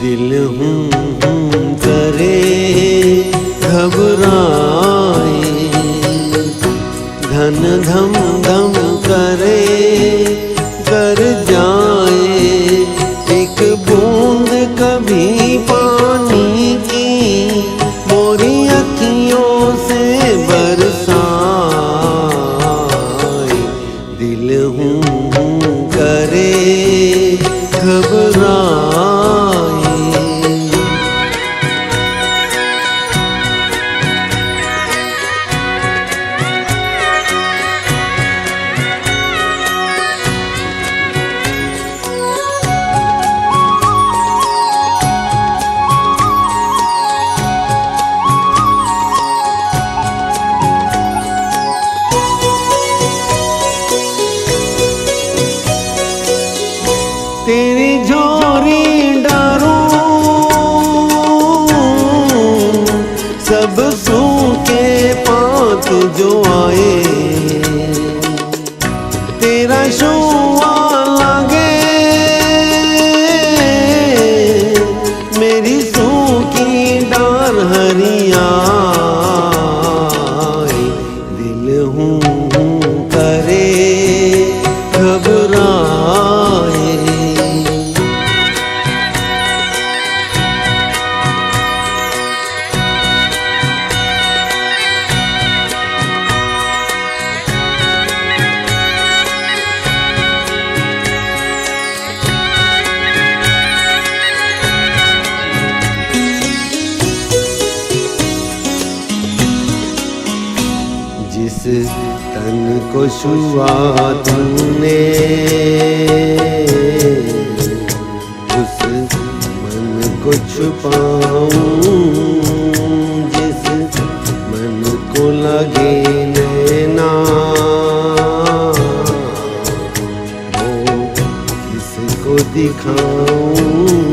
दिल करे घबराए, धन धम धम करे कर जाए। एक बूंद कभी पानी की मोरी अखियों से बरसाए। दिल करे घबराए। तेरी झोरी डारूं सब सूखे पात जो आए। तेरा शुआ लागे मेरी सूखी डार हरिया। दिल करे घबराए। जिस तन को छुआ तूने उस मन को छुपाऊं। जिस मन को लगे नैना वो किसको दिखाऊं।